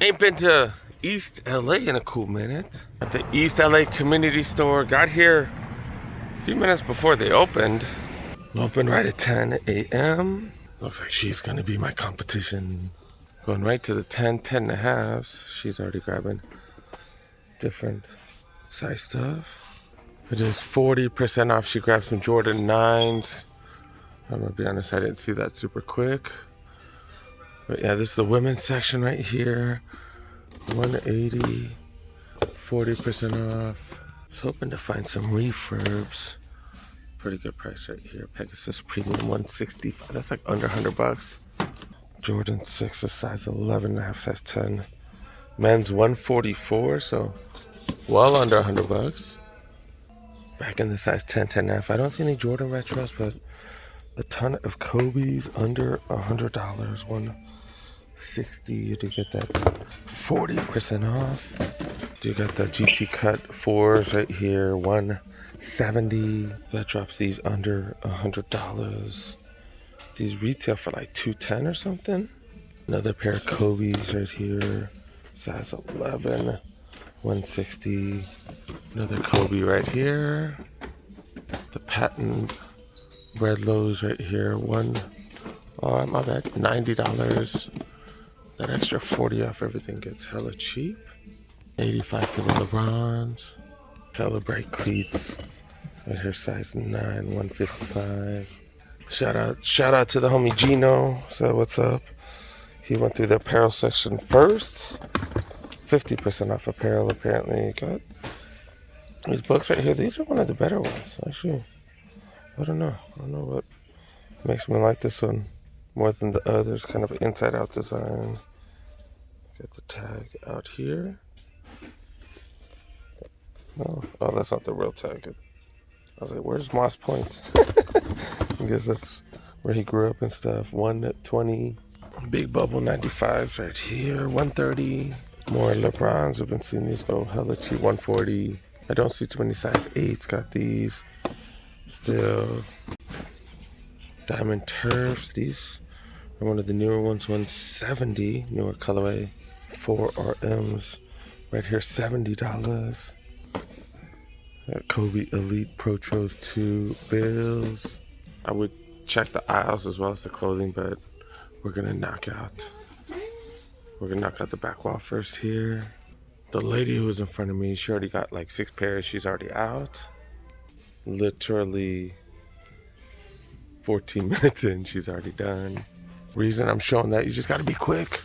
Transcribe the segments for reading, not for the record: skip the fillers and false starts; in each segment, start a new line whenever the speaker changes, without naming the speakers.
Ain't been to East LA in a cool minute. At the East LA Community Store. Got here a few minutes before they opened. Opened right at 10 a.m. Looks like she's gonna be my competition. Going right to the 10 and a halves. She's already grabbing different size stuff. It is 40% off. She grabbed some Jordan 9s. I'm gonna be honest, I didn't see that super quick. But yeah, this is the women's section right here. 180, 40% off. I was hoping to find some refurbs. Pretty good price right here. Pegasus Premium 165. That's like under $100. Jordan 6 is size 11 and a half, size 10. Men's 144, so well under $100. Back in the size 10 and a half. I don't see any Jordan retros, but a ton of Kobe's under $100. 160. You do get that 40% off. You got the GT Cut 4s right here. 170. That drops these under $100. These retail for like $210 or something. Another pair of Kobe's right here. Size 11. 160. Another Kobe right here. The patent red lows right here. Oh, my bad. $90. That extra 40 off everything gets hella cheap. 85 for the LeBrons. Hella bright cleats. Right here, size 9, 155. Shout out to the homie Gino. So what's up? He went through the apparel section first. 50% off apparel apparently. Got these books right here. These are one of the better ones, actually. I don't know what makes me like this one more than the others. Kind of inside out design. Got the tag out here. Oh, that's not the real tag. I was like, where's Moss Point? I guess that's where he grew up and stuff. 120. Big Bubble 95s right here. 130. More LeBrons. I've been seeing these go hella cheap. 140. I don't see too many size 8s. Got these. Still. Diamond Turfs. These are one of the newer ones. 170. Newer colorway. 4 RMs. Right here, $70. Got Kobe Elite Pro Tros 2 bills. I would check the aisles as well as the clothing, but we're gonna knock out the back wall first here. The lady who was in front of me, she already got like 6 pairs. She's already out. Literally 14 minutes in, she's already done. Reason I'm showing that, you just gotta be quick.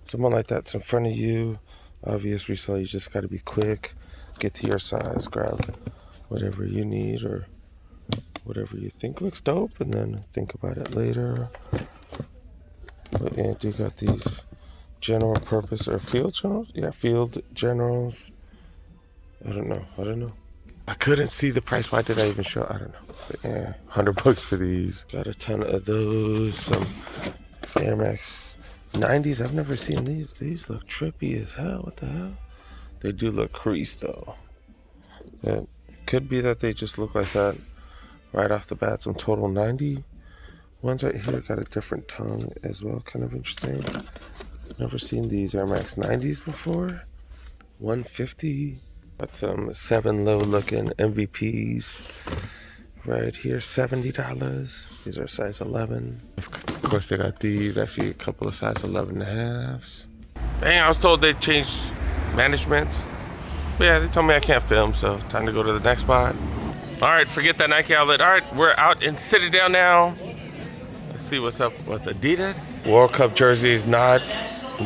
Someone like that's in front of you, obvious resale, you just gotta be quick. Get to your size, grab whatever you need or whatever you think looks dope, and then think about it later. But yeah, you got these general purpose or field generals? Yeah, field generals. I don't know. I couldn't see the price. Why did I even show? I don't know. But yeah, $100 for these. Got a ton of those. Some Air Max 90s. I've never seen these. These look trippy as hell. What the hell? They do look creased though. It could be that they just look like that right off the bat. Some total 90 ones right here. Got a different tongue as well. Kind of interesting. Never seen these Air Max 90s before. 150. Got some 7 low looking MVPs right here. $70. These are size 11. Of course they got these. I see a couple of size 11 and a halves. Dang, I was told they changed management. But yeah, they told me I can't film, so time to go to the next spot. All right, forget that Nike outlet. All right, we're out in Citadel now. Let's see what's up with Adidas. World Cup jersey is not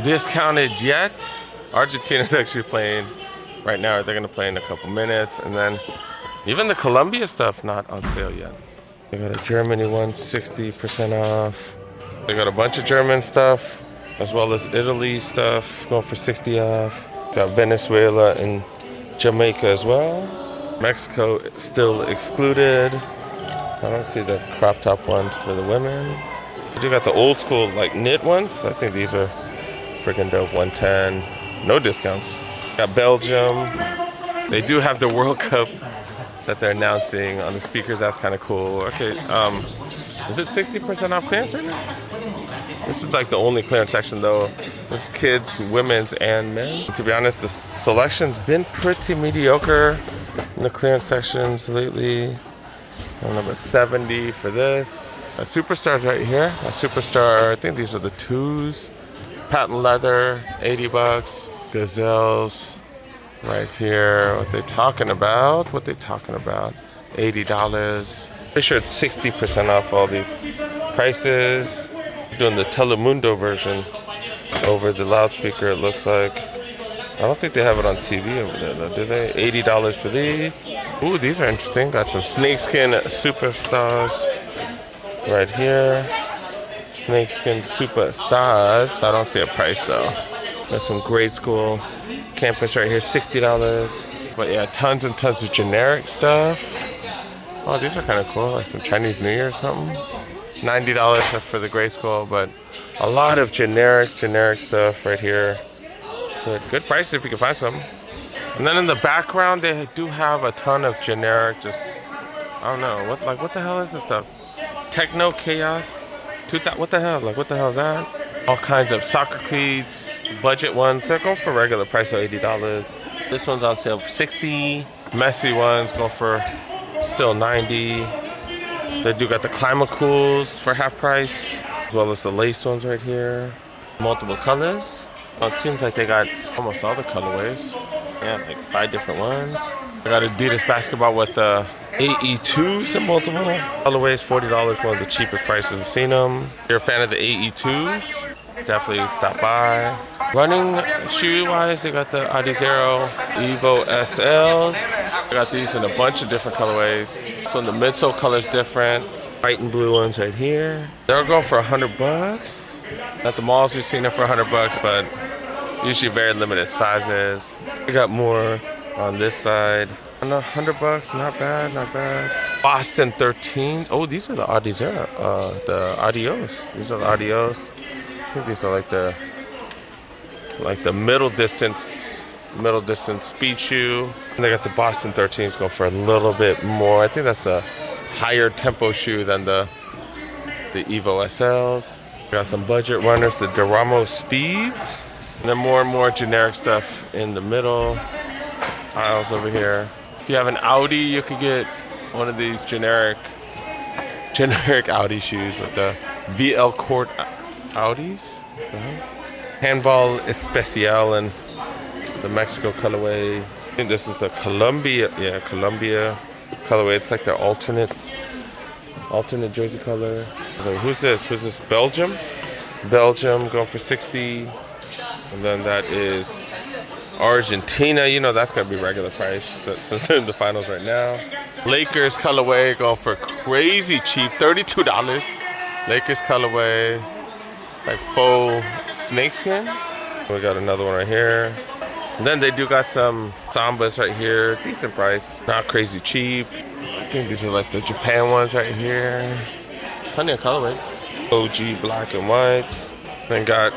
discounted yet. Argentina's actually playing right now. They're gonna play in a couple minutes, and then even the Colombia stuff not on sale yet. They got a Germany one, 60% off. They got a bunch of German stuff, as well as Italy stuff, going for 60 off. Got Venezuela and Jamaica as well. Mexico still excluded. I don't see the crop top ones for the women. You got the old school like knit ones. I think these are freaking dope. 110. No discounts. Got Belgium. They do have the World Cup that they're announcing on the speakers. That's kind of cool. Okay. Is it 60% off clearance right now? This is like the only clearance section though. This is kids, women's, and men. To be honest, the selection's been pretty mediocre in the clearance sections lately. I don't know, about 70 for this. A Superstar's right here. A Superstar, I think these are the 2s. Patent leather, 80 bucks. Gazelles, right here. What they talking about? $80. Pretty sure it's 60% off all these prices. Doing the Telemundo version over the loudspeaker, it looks like. I don't think they have it on TV over there though, do they? $80 for these. Ooh, these are interesting. Got some snakeskin Superstars right here. Snakeskin Superstars. I don't see a price though. Got some grade school campus right here, $60. But yeah, tons and tons of generic stuff. Oh, these are kind of cool. Like some Chinese New Year or something. $90 for the grade school, but a lot of generic what right here. Good prices if you can find some. And then in the background, they do have a ton of generic, just, I don't know, what the hell is this stuff? Techno Chaos? What the hell? Like, what the hell is that? All kinds of soccer cleats, budget ones. They're going for regular price of $80. This one's on sale for $60. Messy ones go for still $90. They do got the Climacools for half price, as well as the lace ones right here. Multiple colors. Well, it seems like they got almost all the colorways. Yeah, like 5 different ones. I got Adidas basketball with the AE2s and multiple colorways, $40, one of the cheapest prices we've seen them. If you're a fan of the AE2s, definitely stop by. Running shoe-wise, they got the Adidas Evo SLs. I got these in a bunch of different colorways. So the midsole color's different. White and blue ones right here. They're going for $100. At the malls, we've seen it for $100, but usually very limited sizes. We got more on this side. And $100, not bad. Boston 13s. Oh, these are the Adidas, the Adios. These are the Adios. I think these are like the middle distance speed shoe. And they got the Boston 13s going for a little bit more. I think that's a higher tempo shoe than the Evo SLs. Got some budget runners, the Duramo Speeds. And then more and more generic stuff in the middle aisles over here. If you have an Audi, you could get one of these generic Audi shoes with the VL Court Audis. Handball Especial and the Mexico colorway. I think this is the Columbia colorway. It's like their alternate jersey color. So who's this? Belgium going for $60. And then that is Argentina. You know that's gonna be regular price since they're in the finals right now. Lakers colorway going for crazy cheap, $32. Lakers colorway. It's like faux snakeskin. We got another one right here. And then they do got some Sambas right here. Decent price, not crazy cheap. I think these are like the Japan ones right here. Plenty of colorways. OG black and whites. Then got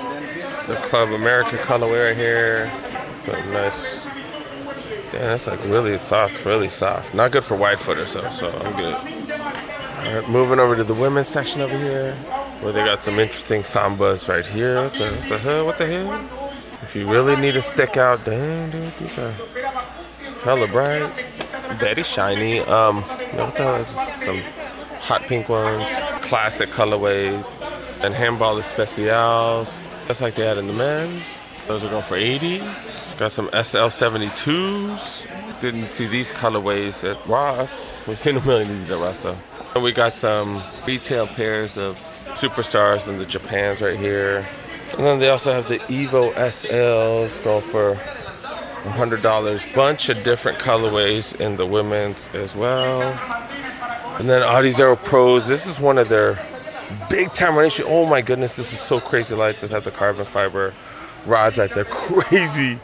the Club America colorway right here. So nice. Damn, that's like really soft. Not good for wide footers though, so I'm good. All right, moving over to the women's section over here, where they got some interesting Sambas right here. What the hell? If you really need to stick out, dang, dude, these are hella bright, very shiny. What the hell is this? Some hot pink ones, classic colorways, and handball Especials, just like they had in the men's. Those are going for $80. Got some SL72s. Didn't see these colorways at Ross. We've seen a million of these at Ross though. And we got some retail pairs of Superstars in the Japans right here. And then they also have the Evo SLs going for $100. Bunch of different colorways in the women's as well. And then Adidas Pros. This is one of their big time running shoes. Oh my goodness, this is so crazy light. Just have the carbon fiber rods right there. Crazy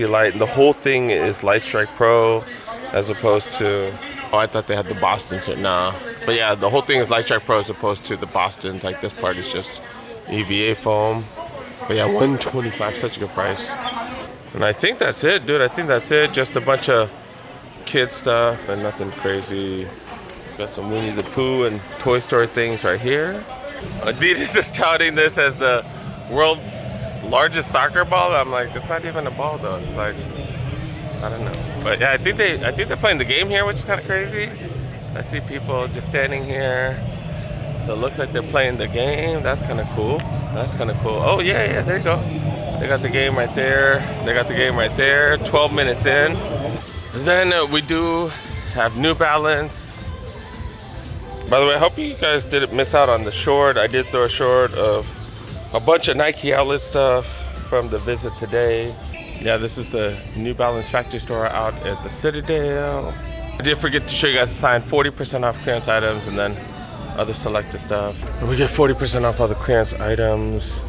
light. And the whole thing is Light Strike Pro as opposed to, oh, I thought they had the Boston shit. Nah. But yeah, the whole thing is Light Strike Pro as opposed to the Boston. Like this part is just EVA foam. But yeah, $125, such a good price. And I think that's it, dude. Just a bunch of kid stuff and nothing crazy. Got some Winnie the Pooh and Toy Story things right here. Adidas is touting this as the world's largest soccer ball. I'm like, it's not even a ball though. It's like, I don't know. But yeah, I think they're playing the game here, which is kind of crazy. I see people just standing here. So it looks like they're playing the game. That's kind of cool. That's kind of cool. Oh yeah, there you go. They got the game right there. They got the game right there. 12 minutes in. Then we do have New Balance. By the way, I hope you guys didn't miss out on the short. I did throw a short of a bunch of Nike outlet stuff from the visit today. Yeah, this is the New Balance factory store out at the Citadel. I did forget to show you guys the sign, 40% off clearance items and then other selected stuff. And we get 40% off all the clearance items.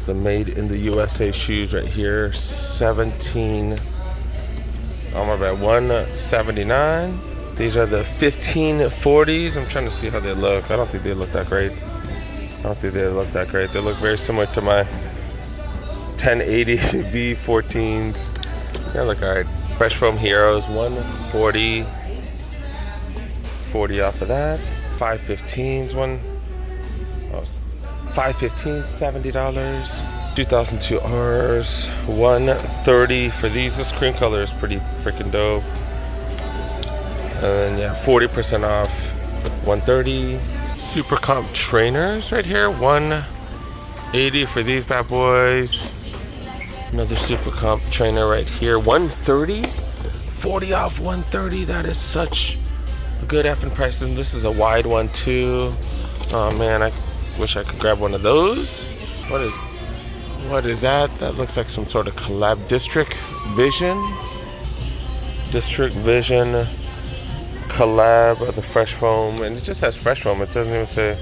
Some made in the USA shoes right here. 17, oh my bad, 179. These are the 1540s. I'm trying to see how they look. I don't think they look that great. They look very similar to my 1080 V14s. They look alright. Fresh Foam Heroes, 140. 40 off of that. 515s, 515, $70. 2002 Rs, 130 for these. This cream color is pretty freaking dope. And then yeah, 40% off, 130. Super Comp trainers right here, 180 for these bad boys. Another Super Comp trainer right here, 130. 40 off, 130. That is such a good effing price. And this is a wide one too. Oh man, I wish I could grab one of those. What is that? That looks like some sort of collab. District Vision collab of the Fresh Foam, and it just has Fresh Foam. It doesn't even say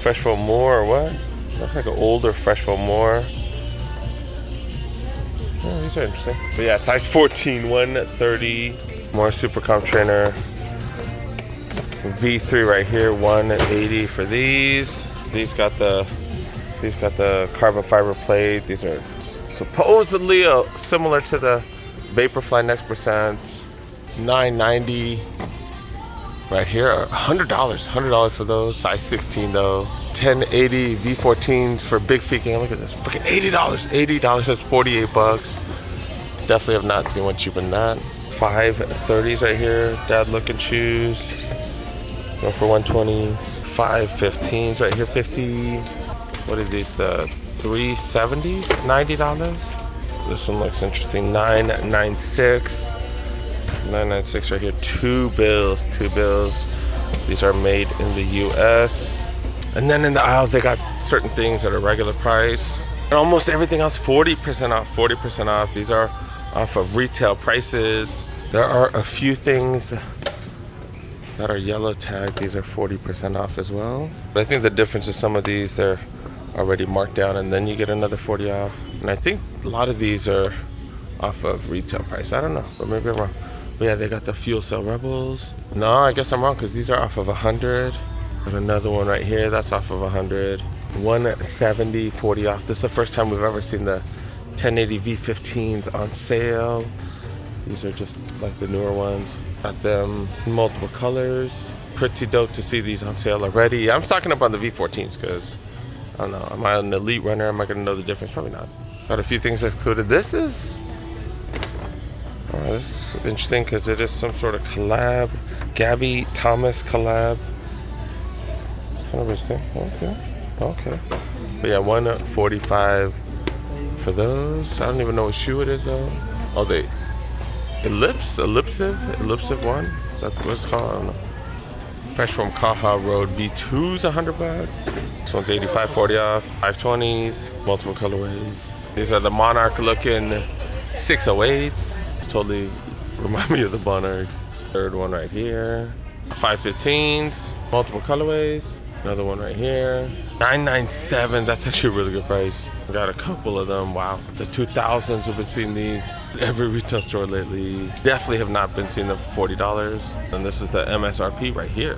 Fresh Foam More or what. Looks like an older Fresh Foam More. Oh, these are interesting. But yeah, size 14, 130. More Super Comp trainer. V3 right here, 180 for these. These got the carbon fiber plate. These are supposedly similar to the Vaporfly Next Percent. $990 right here. $100 for those. Size 16 though. 1080 V14s for big feet. Look at this. Freaking $80. That's 48 bucks. Definitely have not seen one cheaper than that. 530s right here. Dad looking shoes. Go for 120. 515s right here. 50. What are these? The 370s? $90. This one looks interesting. 996. 996 right here. Two bills. These are made in the US. And then in the aisles they got certain things at a regular price. And almost everything else 40% off. These are off of retail prices. There are a few things that are yellow tagged. These are 40% off as well. But I think the difference is some of these they're already marked down and then you get another 40 off. And I think a lot of these are off of retail price. I don't know, but maybe I'm wrong. But yeah, they got the Fuel Cell Rebels. No, I guess I'm wrong because these are off of 100. There's another one right here that's off of 100. 170, 40 off. This is the first time we've ever seen the 1080 V15s on sale. These are just like the newer ones. Got them in multiple colors. Pretty dope to see these on sale already. I'm stocking up on the V14s because I don't know. Am I an elite runner? Am I gonna know the difference? Probably not. Got a few things included. This is interesting because it is some sort of collab. Gabby Thomas collab. It's kind of interesting. Okay. But yeah, 145 for those. I don't even know what shoe it is though. Oh, the Ellipsive one. Is that what it's called? I don't know. Fresh from Kaha Road V2's $100. This one's 85, 40 off. 520s, multiple colorways. These are the Monarch looking 608s. Totally remind me of the Monarchs. Third one right here. 515s, multiple colorways. Another one right here. 997, that's actually a really good price. Got a couple of them, wow. The 2000s, we've been seeing these every retail store lately. Definitely have not been seeing them for $40. And this is the MSRP right here.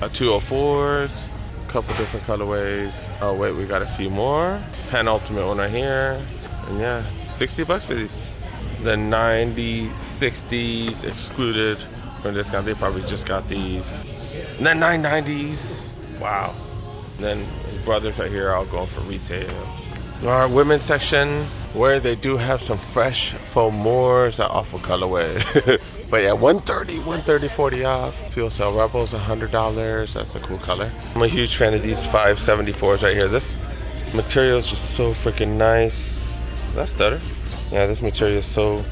204s, a couple different colorways. Oh wait, we got a few more. Penultimate one right here. And yeah, 60 bucks for these. The 90, 60s excluded from discount. They probably just got these. And then 990s. Wow. And then his brothers right here all going for retail. Our women's section, where they do have some fresh faux moors, that awful colorway. But yeah, 130, 40 off. Fuel Cell Rebels, $100. That's a cool color. I'm a huge fan of these 574s right here. This material is just so freaking nice. That's stutter. Yeah, this material is so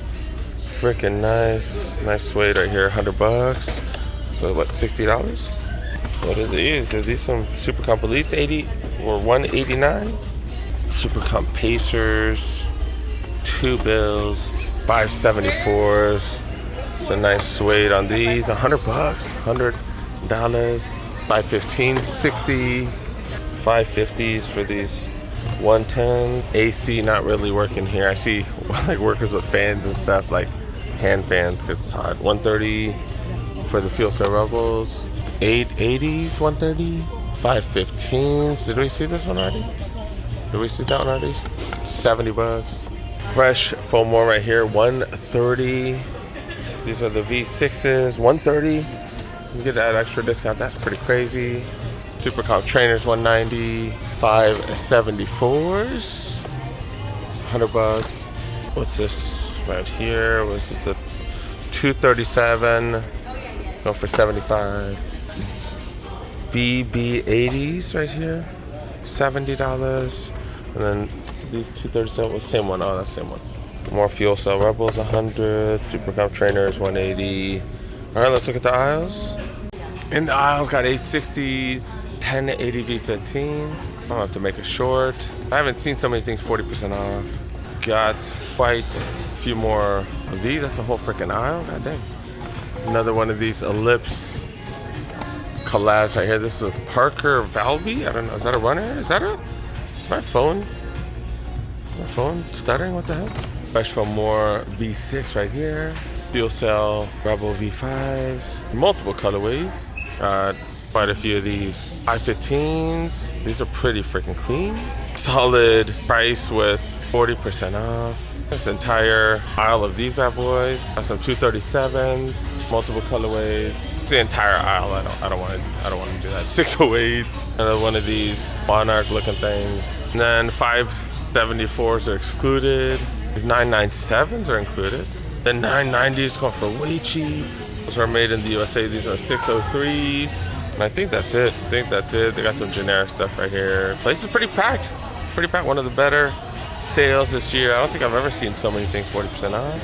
freaking nice. Nice suede right here, $100. So what, $60? What are these? Are these some Super Comp Elites, 80 or 189? Super Comp Pacers, 2 bills, 574s. It's a nice suede on these, $100, $100, 515, 60, 550s for these 110. AC not really working here. I see like workers with fans and stuff, like hand fans because it's hot. 130 for the Fuel Cell Rebels. 880s, 130, 515s. Did we see this one already? Did we see that one already? $70. Fresh faux moor right here, 130. These are the V6s, 130. You get that extra discount, that's pretty crazy. Super Comp Trainers, 190. 574s, $100. What's this right here? What's this? The 237, go for 75. BB80s right here, $70. And then these 237, was the same one. Oh, that's the same one. More Fuel Cell Rebels, 100. Super Comp Trainers, 180. All right, let's look at the aisles. In the aisles, got 860s, 1080 V15s. I don't have to make it short. I haven't seen so many things 40% off. Got quite a few more of these. That's a whole freaking aisle. God dang. Another one of these Ellipse collabs right here. This is with Parker Valby. I don't know. Is that a runner? Is that a? Is my phone stuttering? What the hell? Fresh for more V6 right here. Fuel Cell Rebel V5s. Multiple colorways. Quite a few of these 515s. These are pretty freaking clean. Solid price with 40% off. This entire aisle of these bad boys. Got some 237s, multiple colorways. It's the entire aisle. I don't want to do that. 608s. Another one of these Monarch looking things. And then 574s are excluded. These 997s are included. The 990s go for way cheap. Those are made in the USA. These are 603s. And I think that's it. They got some generic stuff right here. Place is pretty packed. One of the better sales this year. I don't think I've ever seen so many things 40% off.